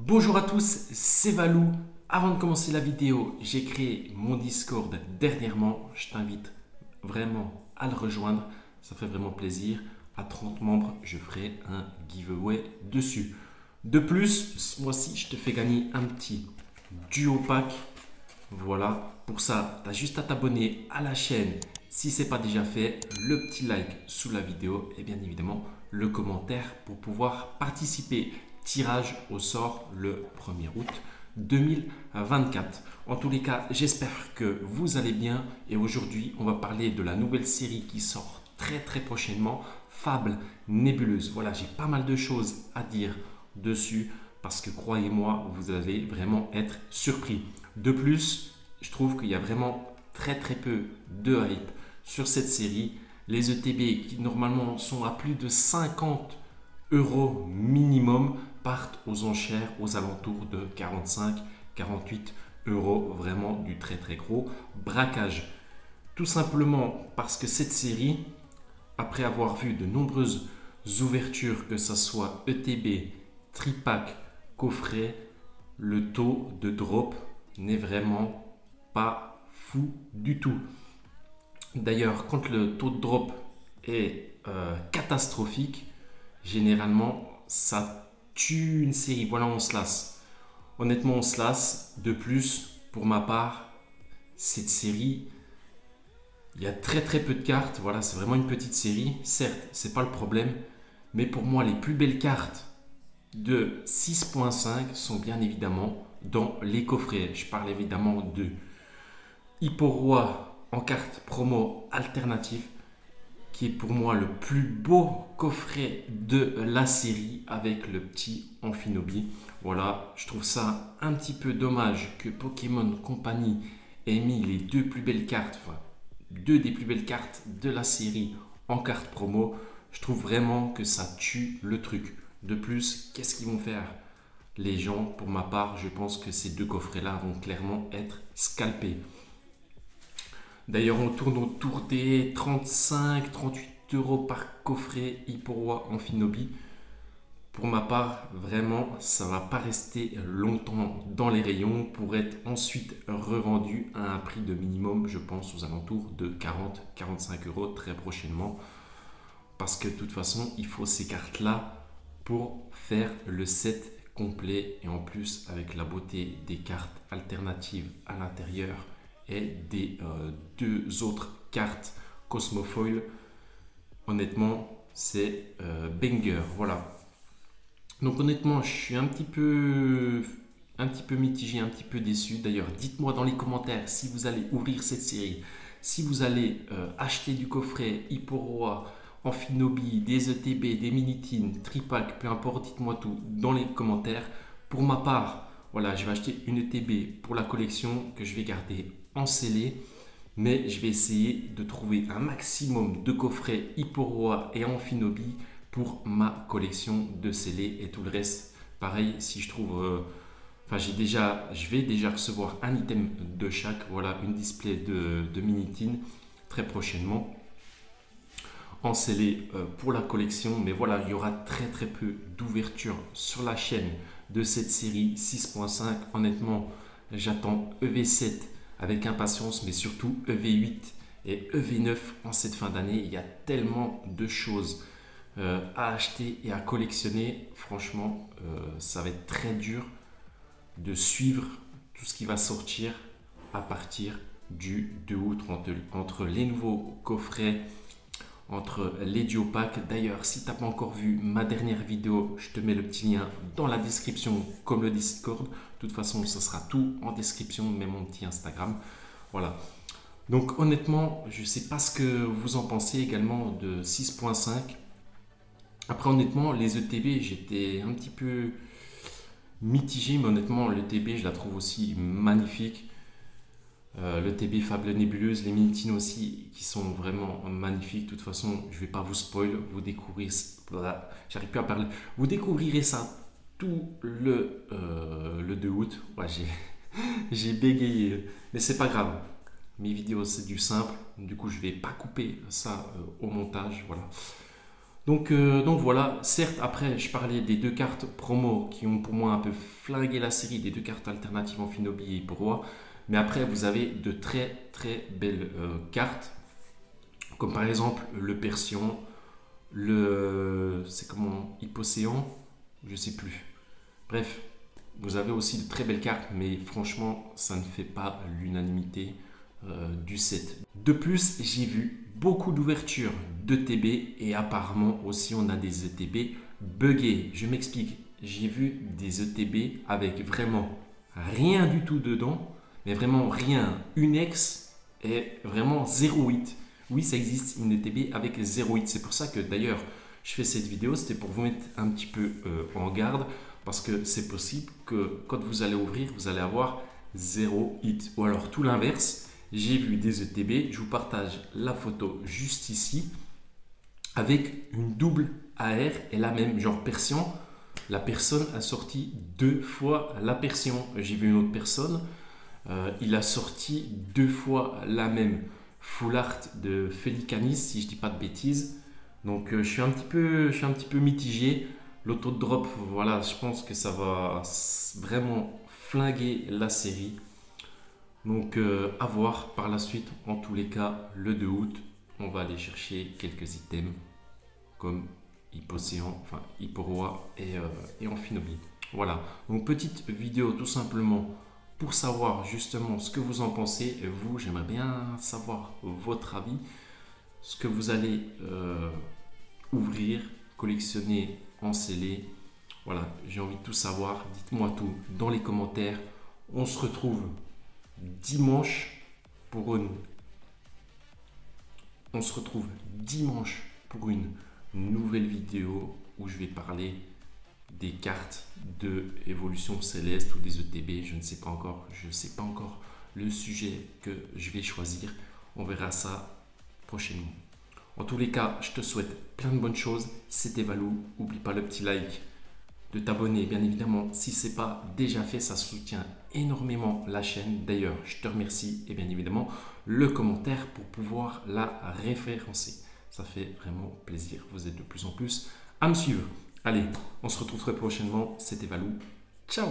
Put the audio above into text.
Bonjour à tous, c'est Valou. Avant de commencer la vidéo, j'ai créé mon Discord dernièrement. Je t'invite vraiment à le rejoindre. Ça fait vraiment plaisir. À 30 membres, je ferai un giveaway dessus. De plus, ce mois-ci, je te fais gagner un petit duo pack. Voilà, pour ça, tu as juste à t'abonner à la chaîne si ce n'est pas déjà fait, le petit like sous la vidéo et bien évidemment le commentaire pour pouvoir participer. Tirage au sort le 1er août 2024. En tous les cas, j'espère que vous allez bien et aujourd'hui, on va parler de la nouvelle série qui sort très prochainement, Fable Nébuleuse. Voilà, j'ai pas mal de choses à dire dessus parce que croyez-moi, vous allez vraiment être surpris. De plus, je trouve qu'il y a vraiment très peu de hype sur cette série. Les ETB qui normalement sont à plus de 50 € minimum partent aux enchères aux alentours de 45-48 €. Vraiment du très gros braquage. Tout simplement parce que cette série, après avoir vu de nombreuses ouvertures, que ce soit ETB, tripack, coffret, le taux de drop n'est vraiment pas fou du tout. D'ailleurs, quand le taux de drop est catastrophique, généralement, ça tue une série. Voilà, on se lasse. Honnêtement, on se lasse. De plus, pour ma part, cette série, il y a très peu de cartes. Voilà, c'est vraiment une petite série. Certes, c'est pas le problème. Mais pour moi, les plus belles cartes de 6.5 sont bien évidemment dans les coffrets. Je parle évidemment de Hippo-Roi en carte promo alternative, qui est pour moi le plus beau coffret de la série avec le petit Amphinobi. Voilà, je trouve ça un petit peu dommage que Pokémon Company ait mis les deux plus belles cartes, enfin deux des plus belles cartes de la série en carte promo. Je trouve vraiment que ça tue le truc. De plus, qu'est-ce qu'ils vont faire les gens? Pour ma part, je pense que ces deux coffrets-là vont clairement être scalpés. D'ailleurs, on tourne autour des 35-38 € par coffret Hippo-Roi Amphinobi. Pour ma part, vraiment, ça ne va pas rester longtemps dans les rayons pour être ensuite revendu à un prix de minimum, je pense, aux alentours de 40-45 € très prochainement. Parce que de toute façon, il faut ces cartes-là pour faire le set complet. Et en plus, avec la beauté des cartes alternatives à l'intérieur et des deux autres cartes Cosmofoil, honnêtement c'est banger. Voilà, donc honnêtement je suis un petit peu mitigé, un petit peu déçu. D'ailleurs, dites-moi dans les commentaires si vous allez ouvrir cette série, si vous allez acheter du coffret Hippo-Roi, Amphinobi, des ETB, des Minitines, tripack, peu importe, dites-moi tout dans les commentaires. Pour ma part, voilà, je vais acheter une ETB pour la collection que je vais garder en scellé, mais je vais essayer de trouver un maximum de coffrets Hippo-Roi et Amphinobi pour ma collection de scellés, et tout le reste pareil. Si je trouve je vais déjà recevoir un item de chaque. Voilà, une display de Minitine très prochainement en scellé pour la collection. Mais voilà, il y aura très peu d'ouverture sur la chaîne de cette série 6.5. Honnêtement, j'attends EV7 avec impatience, mais surtout EV8 et EV9 en cette fin d'année. Il y a tellement de choses à acheter et à collectionner. Franchement, ça va être très dur de suivre tout ce qui va sortir à partir du 2 août, entre les nouveaux coffrets, entre les duo packs. D'ailleurs, si tu n'as pas encore vu ma dernière vidéo, je te mets le petit lien dans la description, comme le Discord. De toute façon, ce sera tout en description, même mon petit Instagram. Voilà. Donc honnêtement, je ne sais pas ce que vous en pensez également de 6.5. Après, honnêtement, les ETB, j'étais un petit peu mitigé, mais honnêtement, l'ETB, je la trouve aussi magnifique. L'ETB Fable Nébuleuse, les Minitines aussi, qui sont vraiment magnifiques. De toute façon, je ne vais pas vous spoil, vous découvrirez, j'arrive plus à parler, vous découvrirez ça tout le 2 août. Ouais, j'ai bégayé, mais c'est pas grave. Mes vidéos, c'est du simple, du coup, je vais pas couper ça au montage. Voilà. Donc voilà, certes après je parlais des deux cartes promo qui ont pour moi un peu flingué la série, des deux cartes alternatives en Finobi et Roi, mais après vous avez de très très belles cartes, comme par exemple le Persion, c'est comment, Hypocéan, je sais plus. Bref, vous avez aussi de très belles cartes, mais franchement ça ne fait pas l'unanimité du set. De plus, j'ai vu beaucoup d'ouvertures d'ETB et apparemment aussi on a des ETB buggés. Je m'explique, j'ai vu des ETB avec vraiment rien du tout dedans, mais vraiment rien, une ex et vraiment 0,8. Oui, ça existe une ETB avec 0,8. C'est pour ça que d'ailleurs je fais cette vidéo, c'était pour vous mettre un petit peu en garde, parce que c'est possible que quand vous allez ouvrir, vous allez avoir 0 hit, ou alors tout l'inverse. J'ai vu des ETB, je vous partage la photo juste ici, avec une double AR et la même, genre Persion. La personne a sorti 2 fois la Persion. J'ai vu une autre personne, il a sorti 2 fois la même Full Art de Felicanis, si je ne dis pas de bêtises. Donc je suis un petit peu mitigé. L'autodrop, voilà, je pense que ça va vraiment flinguer la série. Donc à voir par la suite. En tous les cas, le 2 août, on va aller chercher quelques items comme Hypocéan, enfin Roi et Amphinobi. Voilà, donc petite vidéo tout simplement pour savoir justement ce que vous en pensez. Et vous, j'aimerais bien savoir votre avis, ce que vous allez ouvrir, collectionner, enceller. Voilà, j'ai envie de tout savoir. Dites-moi tout dans les commentaires. On se retrouve dimanche pour une nouvelle vidéo où je vais parler des cartes de évolution céleste ou des ETB. Je ne sais pas encore, le sujet que je vais choisir. On verra ça prochainement. En tous les cas, je te souhaite plein de bonnes choses. C'était Valou. N'oublie pas le petit like, de t'abonner bien évidemment si ce n'est pas déjà fait, ça soutient énormément la chaîne. D'ailleurs, je te remercie et bien évidemment le commentaire pour pouvoir la référencer. Ça fait vraiment plaisir, vous êtes de plus en plus à me suivre. Allez, on se retrouve très prochainement, c'était Valou. Ciao!